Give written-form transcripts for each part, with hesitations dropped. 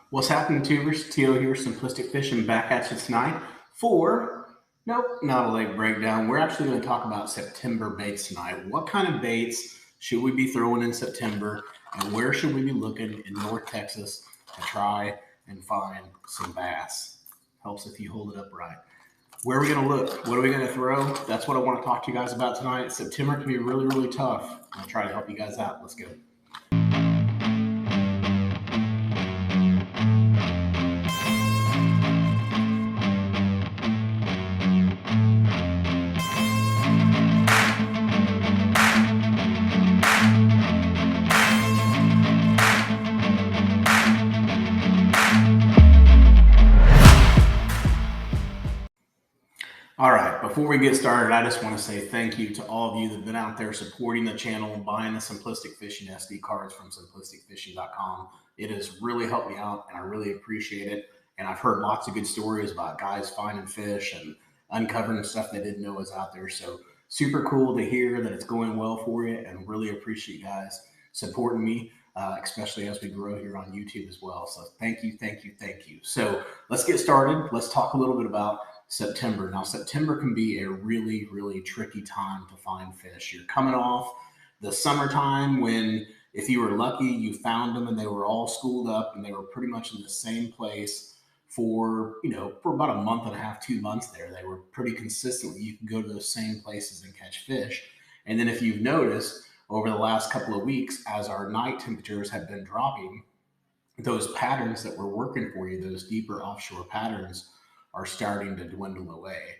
What's happening, tubers? Tio here, Simplistic Fishing, back at you tonight for, nope, not a lake breakdown. We're actually going to talk about September baits tonight. What kind of baits should we be throwing in September, and where should we be looking in North Texas to try and find some bass? Helps if you hold it upright. Where are we going to look? What are we going to throw? That's what I want to talk to you guys about tonight. September can be really, really tough. I'll try to help you guys out. Let's go. All right, before we get started, I just want to say thank you to all of you that have been out there supporting the channel and buying the Simplistic Fishing SD cards from simplisticfishing.com. It has really helped me out, and I really appreciate it. And I've heard lots of good stories about guys finding fish and uncovering stuff they didn't know was out there. So super cool to hear that it's going well for you, and really appreciate you guys supporting me, especially as we grow here on YouTube as well. So thank you, thank you, thank you. So let's get started. Let's talk a little bit about September. Now, September can be a really, really tricky time to find fish. You're coming off the summertime when, if you were lucky, you found them and they were all schooled up and they were pretty much in the same place for, for about a month and a half, 2 months there. They were pretty consistently. You can go to those same places and catch fish. And then if you've noticed over the last couple of weeks, as our night temperatures have been dropping, those patterns that were working for you, those deeper offshore patterns, are starting to dwindle away.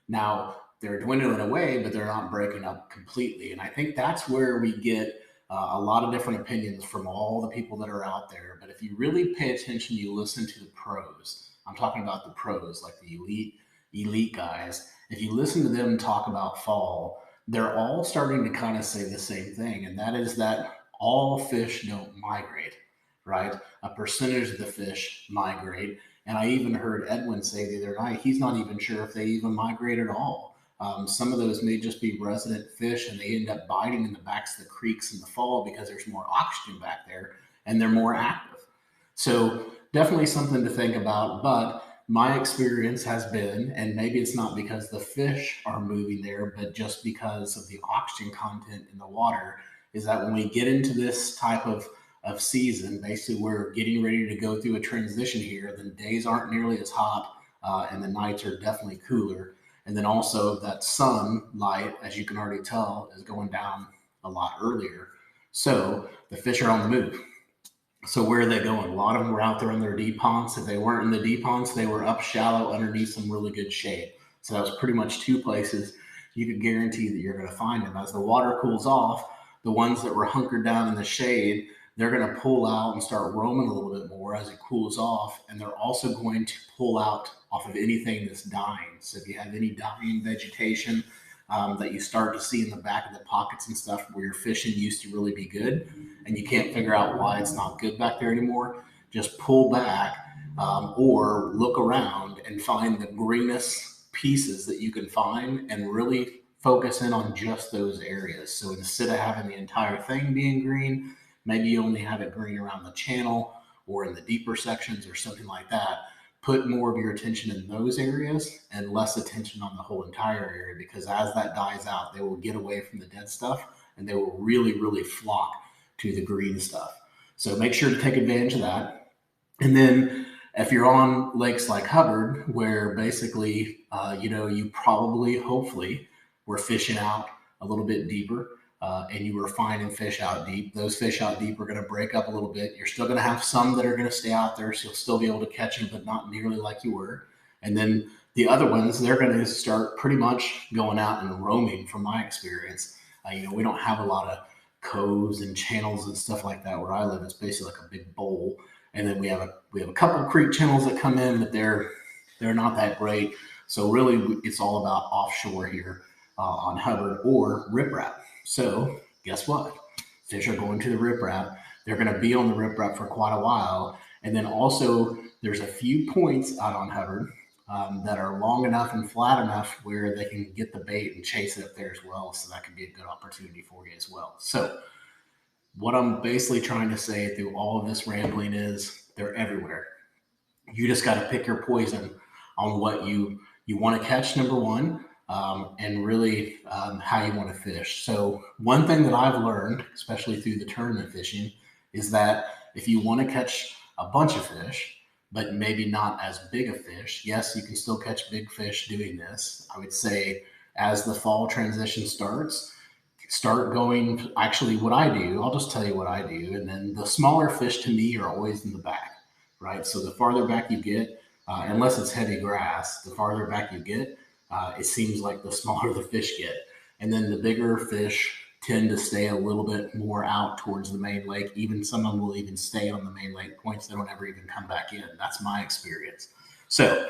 Now, they're dwindling away, but they're not breaking up completely. And I think that's where we get a lot of different opinions from all the people that are out there. But if you really pay attention, you listen to the pros. I'm talking about the pros, like the elite guys. If you listen to them talk about fall, they're all starting to kind of say the same thing. And that is that all fish don't migrate, right? A percentage of the fish migrate. And I even heard Edwin say the other night, he's not even sure if they even migrate at all. Some of those may just be resident fish and they end up biting in the backs of the creeks in the fall because there's more oxygen back there and they're more active. So definitely something to think about. But my experience has been, and maybe it's not because the fish are moving there, but just because of the oxygen content in the water, is that when we get into this type of season, basically we're getting ready to go through a transition here. The days aren't nearly as hot and the nights are definitely cooler. And then also that sunlight, as you can already tell, is going down a lot earlier. So the fish are on the move. So where are they going? A lot of them were out there in their deep ponds. If they weren't in the deep ponds, they were up shallow underneath some really good shade. So that was pretty much two places you could guarantee that you're going to find them. As the water cools off, the ones that were hunkered down in the shade, they're going to pull out and start roaming a little bit more as it cools off. And they're also going to pull out off of anything that's dying. So if you have any dying vegetation that you start to see in the back of the pockets and stuff where your fishing used to really be good and you can't figure out why it's not good back there anymore, just pull back or look around and find the greenest pieces that you can find and really focus in on just those areas. So instead of having the entire thing being green, maybe you only have it green around the channel or in the deeper sections or something like that. Put more of your attention in those areas and less attention on the whole entire area, because as that dies out, they will get away from the dead stuff and they will really, really flock to the green stuff. So make sure to take advantage of that. And then if you're on lakes like Hubbard, where basically, you probably, hopefully, were fishing out a little bit deeper, and you were finding fish out deep. Those fish out deep are going to break up a little bit. You're still going to have some that are going to stay out there, so you'll still be able to catch them, but not nearly like you were. And then the other ones, they're going to start pretty much going out and roaming, from my experience. We don't have a lot of coves and channels and stuff like that where I live. It's basically like a big bowl. And then we have a couple of creek channels that come in, but they're not that great. So really, it's all about offshore here on Hubbard or riprap. So guess what? Fish are going to the riprap. They're going to be on the riprap for quite a while. And then also there's a few points out on Hubbard that are long enough and flat enough where they can get the bait and chase it up there as well. So that could be a good opportunity for you as well. So what I'm basically trying to say through all of this rambling is they're everywhere. You just got to pick your poison on what you want to catch, number one, and really how you want to fish. So one thing that I've learned, especially through the tournament fishing, is that if you want to catch a bunch of fish, but maybe not as big a fish, yes, you can still catch big fish doing this. I would say as the fall transition starts, start going. Actually, what I do, I'll just tell you what I do, and then the smaller fish to me are always in the back, right? So the farther back you get, unless it's heavy grass, the farther back you get, it seems like the smaller the fish get. And then the bigger fish tend to stay a little bit more out towards the main lake. Even some of them will even stay on the main lake points. They don't ever even come back in. That's my experience. So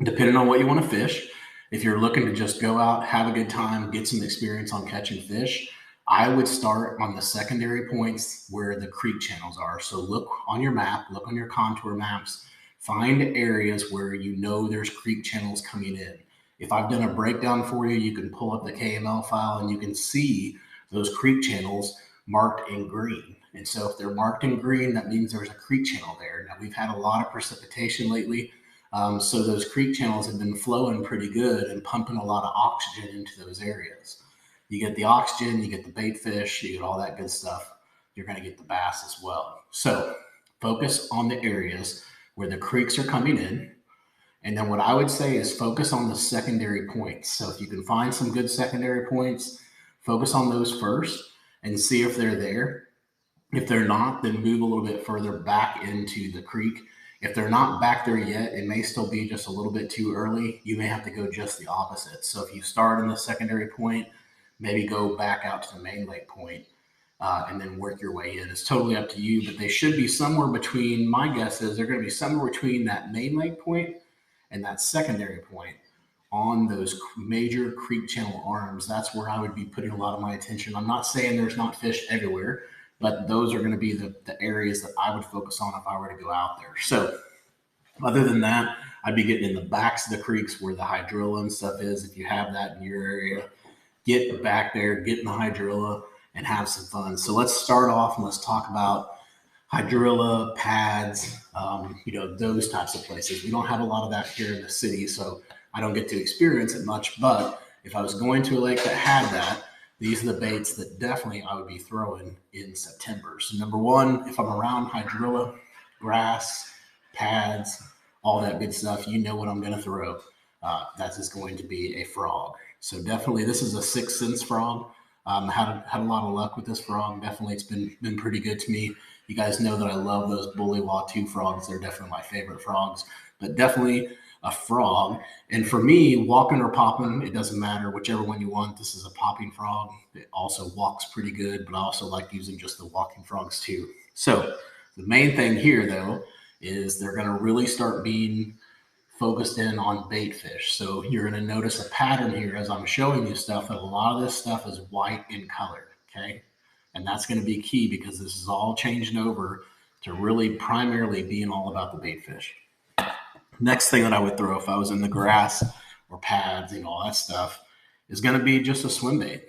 depending on what you want to fish, if you're looking to just go out, have a good time, get some experience on catching fish, I would start on the secondary points where the creek channels are. So look on your map, look on your contour maps, find areas where you know there's creek channels coming in. If I've done a breakdown for you, you can pull up the KML file and you can see those creek channels marked in green. And so if they're marked in green, that means there's a creek channel there. Now we've had a lot of precipitation lately. So those creek channels have been flowing pretty good and pumping a lot of oxygen into those areas. You get the oxygen, you get the bait fish, you get all that good stuff. You're going to get the bass as well. So focus on the areas where the creeks are coming in. And then what I would say is focus on the secondary points. So if you can find some good secondary points, focus on those first and see if they're there. If they're not, then move a little bit further back into the creek. If they're not back there yet, it may still be just a little bit too early. You may have to go just the opposite. So if you start in the secondary point, maybe go back out to the main lake point, and then work your way in. It's totally up to you, but they should be somewhere between, my guess is they're going to be somewhere between that main lake point and that secondary point on those major creek channel arms. That's where I would be putting a lot of my attention. I'm not saying there's not fish everywhere, but those are going to be the areas that I would focus on if I were to go out there. So other than that, I'd be getting in the backs of the creeks where the hydrilla and stuff is. If you have that in your area, get back there, get in the hydrilla and have some fun. So let's start off and let's talk about hydrilla, pads, those types of places. We don't have a lot of that here in the city, so I don't get to experience it much. But if I was going to a lake that had that, these are the baits that definitely I would be throwing in September. So number one, if I'm around hydrilla, grass, pads, all that good stuff, you know what I'm going to throw. That is going to be a frog. So definitely, this is a 6th Sense frog. Had a lot of luck with this frog. Definitely, it's been pretty good to me. You guys know that I love those Bully Wah-2 frogs. They're definitely my favorite frogs. But definitely a frog. And for me, walking or popping, it doesn't matter, whichever one you want. This is a popping frog. It also walks pretty good, but I also like using just the walking frogs too. So the main thing here, though, is they're going to really start being focused in on bait fish. So you're going to notice a pattern here as I'm showing you stuff that a lot of this stuff is white in color, okay? And that's going to be key because this is all changing over to really primarily being all about the bait fish. Next thing that I would throw if I was in the grass or pads and all that stuff is going to be just a swim bait,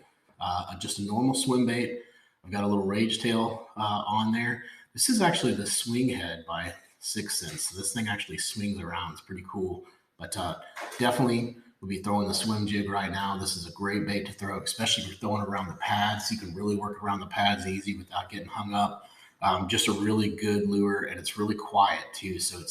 just a normal swim bait. I've got a little rage tail on there. This is actually the swing head by 6th Sense. So this thing actually swings around. It's pretty cool. But definitely we'll be throwing the swim jig right now. This is a great bait to throw, especially if you're throwing around the pads. You can really work around the pads easy without getting hung up. Just a really good lure, and it's really quiet too. So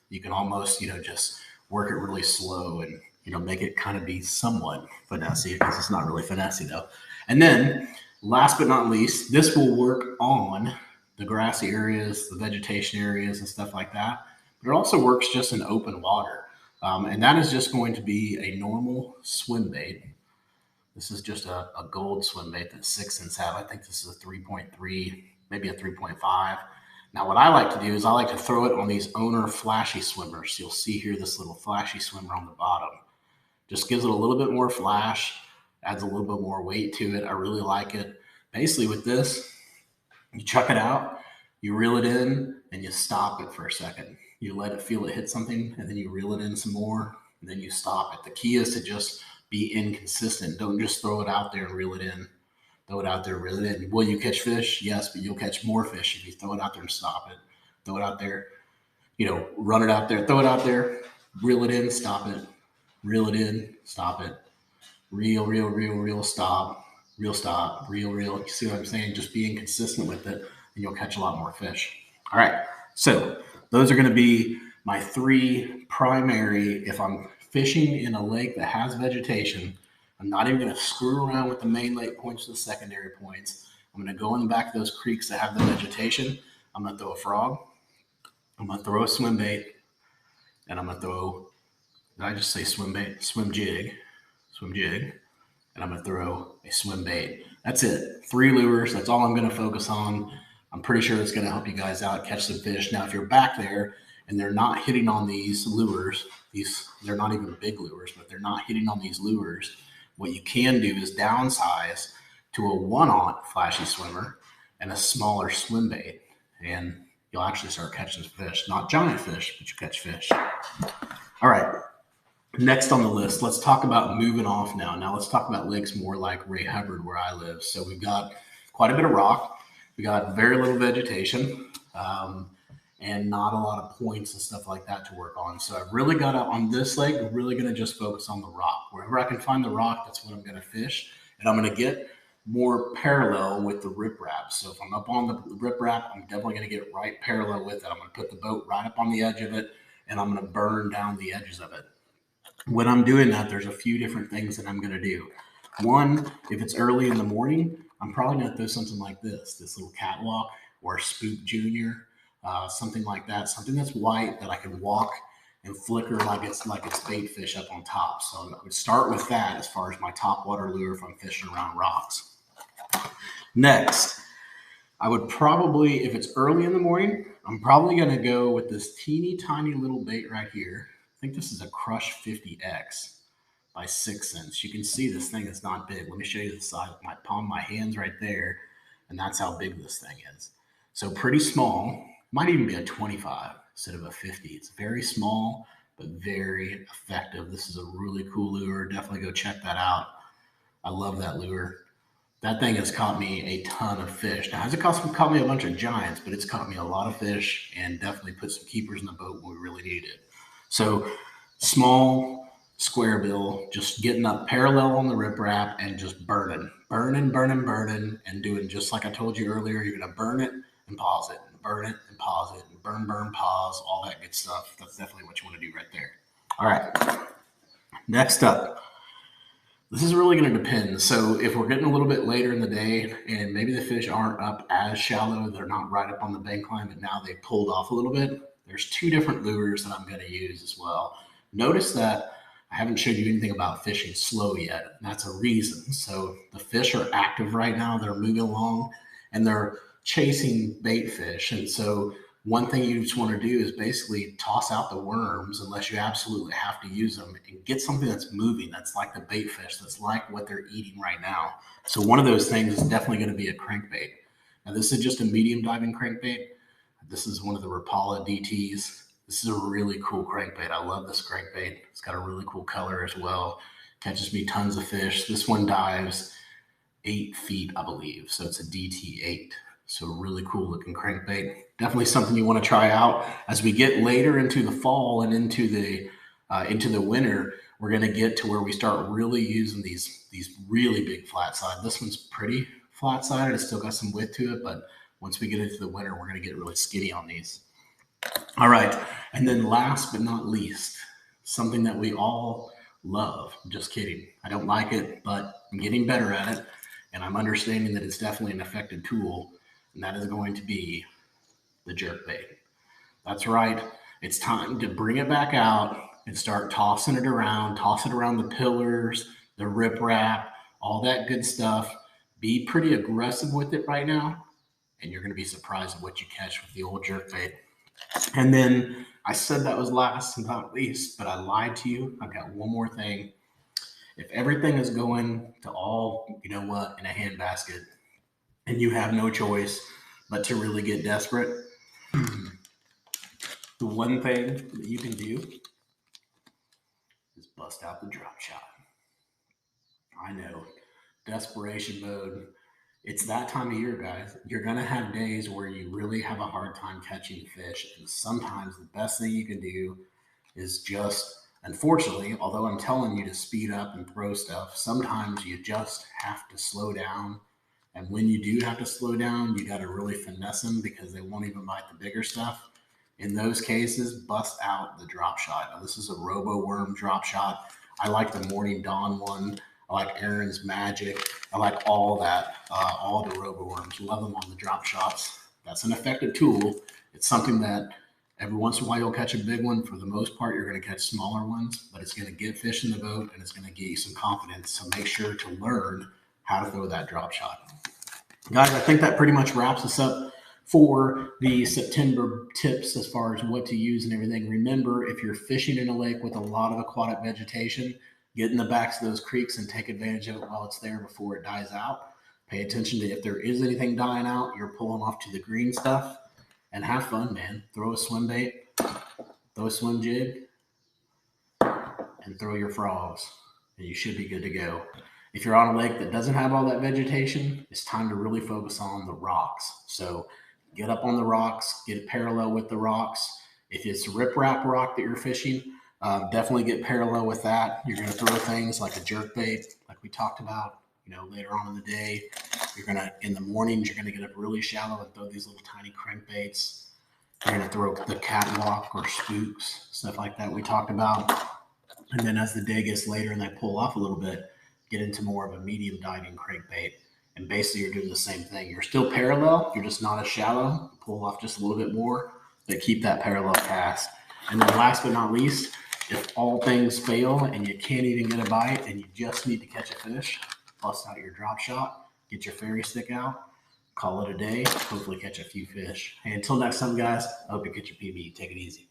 you can almost, just work it really slow and, make it kind of be somewhat finessey because it's not really finessey though. And then last but not least, this will work on the grassy areas, the vegetation areas and stuff like that. But it also works just in open water. And that is just going to be a normal swim bait. This is just a gold swim bait that 6th Sense have. I think this is a 3.3, maybe a 3.5. Now, what I like to do is I like to throw it on these owner flashy swimmers. You'll see here this little flashy swimmer on the bottom. Just gives it a little bit more flash, adds a little bit more weight to it. I really like it. Basically with this, you chuck it out, you reel it in, and you stop it for a second. You let it feel it hit something, and then you reel it in some more, and then you stop it. The key is to just be inconsistent. Don't just throw it out there and reel it in. Throw it out there, reel it in. Will you catch fish? Yes, but you'll catch more fish if you throw it out there and stop it. Throw it out there, run it out there, throw it out there, reel it in, stop it, reel it in, stop it, reel, reel, reel, reel, stop, reel, reel. You see what I'm saying? Just being consistent with it, and you'll catch a lot more fish. All right. So those are going to be my 3 primary. If I'm fishing in a lake that has vegetation, I'm not even going to screw around with the main lake points to the secondary points. I'm going to go in the back of those creeks that have the vegetation. I'm going to throw a frog. I'm going to throw a swim bait. And I'm going to throw, did I just say swim bait? Swim jig. And I'm going to throw a swim bait. That's it. 3 lures. That's all I'm going to focus on. I'm pretty sure it's going to help you guys out, catch some fish. Now, if you're back there and they're not hitting on these lures, they're not even big lures, but they're not hitting on these lures, what you can do is downsize to a 1/0 flashy swimmer and a smaller swim bait. And you'll actually start catching fish. Not giant fish, but you catch fish. All right. Next on the list, let's talk about moving off now. Now let's talk about lakes more like Ray Hubbard, where I live. So we've got quite a bit of rock. We got very little vegetation, and not a lot of points and stuff like that to work on. So I've really got to, on this lake, I'm really going to just focus on the rock. Wherever I can find the rock, that's what I'm going to fish. And I'm going to get more parallel with the riprap. So if I'm up on the riprap, I'm definitely going to get right parallel with it. I'm going to put the boat right up on the edge of it, and I'm going to burn down the edges of it. When I'm doing that, there's a few different things that I'm going to do. One, if it's early in the morning, I'm probably going to do something like this little catwalk or Spook Junior, something like that, something that's white that I can walk and flicker like it's bait fish up on top. So I'm going to start with that as far as my top water lure if I'm fishing around rocks. Next, I would probably, if it's early in the morning, I'm probably going to go with this teeny tiny little bait right here. I think this is a Crush 50X by 6 cents. You can see this thing is not big. Let me show you the size of my palm, my hands right there. And that's how big this thing is. So pretty small. Might even be a 25 instead of a 50. It's very small, but very effective. This is a really cool lure. Definitely go check that out. I love that lure. That thing has caught me a ton of fish. Now, hasn't caught me a bunch of giants, but it's caught me a lot of fish and definitely put some keepers in the boat when we really needed it. So small square bill, just getting up parallel on the riprap and just burning, and doing just like I told you earlier. You're going to burn it and pause it, and burn it and pause it, and burn, pause, all that good stuff. That's definitely what you want to do right there. All right. Next up, this is really going to depend. So if we're getting a little bit later in the day and maybe the fish aren't up as shallow, they're not right up on the bank line, but now they pulled off a little bit, there's 2 different lures that I'm going to use as well. Notice that I haven't showed you anything about fishing slow yet. And that's a reason. So the fish are active right now. They're moving along and they're chasing bait fish. And so one thing you just want to do is basically toss out the worms unless you absolutely have to use them and get something that's moving, that's like the bait fish, that's like what they're eating right now. So one of those things is definitely going to be a crankbait. Now this is just a medium diving crankbait. This is one of the Rapala DTs. This is a really cool crankbait. I love this crankbait. It's got a really cool color as well. Catches me tons of fish. This one dives 8 feet, I believe. So it's a DT8. So really cool looking crankbait. Definitely something you want to try out. As we get later into the fall and into the winter, we're going to get to where we start really using these really big flat side. This one's pretty flat sided. It's still got some width to it, but once we get into the winter, we're going to get really skinny on these. All right. And then last but not least, something that we all love. I'm just kidding. I don't like it, but I'm getting better at it. And I'm understanding that it's definitely an effective tool. And that is going to be the jerkbait. That's right. It's time to bring it back out and start tossing it around, the pillars, the riprap, all that good stuff. Be pretty aggressive with it right now. And you're going to be surprised at what you catch with the old jerkbait. And then I said that was last and not least, but I lied to you. I've got one more thing. If everything is going to all, in a handbasket, and you have no choice but to really get desperate, the one thing that you can do is bust out the Dropshot. I know, desperation mode It's that time of year, guys. You're going to have days where you really have a hard time catching fish. And sometimes the best thing you can do is just, unfortunately, although I'm telling you to speed up and throw stuff, sometimes you just have to slow down. And when you do have to slow down, you got to really finesse them because they won't even bite the bigger stuff. In those cases, bust out the drop shot. Now, this is a robo worm drop shot. I like the Morning Dawn one. I like Aaron's Magic. I like all that, all the robo worms. Love them on the drop shots. That's an effective tool. It's something that every once in a while you'll catch a big one. For the most part, you're going to catch smaller ones, but it's going to get fish in the boat and it's going to get you some confidence. So make sure to learn how to throw that drop shot. Guys, I think that pretty much wraps us up for the September tips as far as what to use and everything. Remember, if you're fishing in a lake with a lot of aquatic vegetation, get in the backs of those creeks and take advantage of it while it's there before it dies out. Pay attention to if there is anything dying out, you're pulling off to the green stuff, and have fun, man. Throw a swim bait, throw a swim jig, and throw your frogs, and you should be good to go. If you're on a lake that doesn't have all that vegetation, it's time to really focus on the rocks. So get up on the rocks, get parallel with the rocks. If it's riprap rock that you're fishing, definitely get parallel with that. You're going to throw things like a jerk bait, like we talked about, later on in the day. In the mornings, you're going to get up really shallow and throw these little tiny crankbaits. You're going to throw the catwalk or spooks, stuff like that we talked about. And then as the day gets later and they pull off a little bit, get into more of a medium diving crankbait. And basically you're doing the same thing. You're still parallel, you're just not as shallow. Pull off just a little bit more, but keep that parallel cast. And then last but not least, if all things fail and you can't even get a bite and you just need to catch a fish, bust out your drop shot, get your fairy stick out, call it a day, hopefully catch a few fish. Hey, until next time, guys, I hope you catch your PB. Take it easy.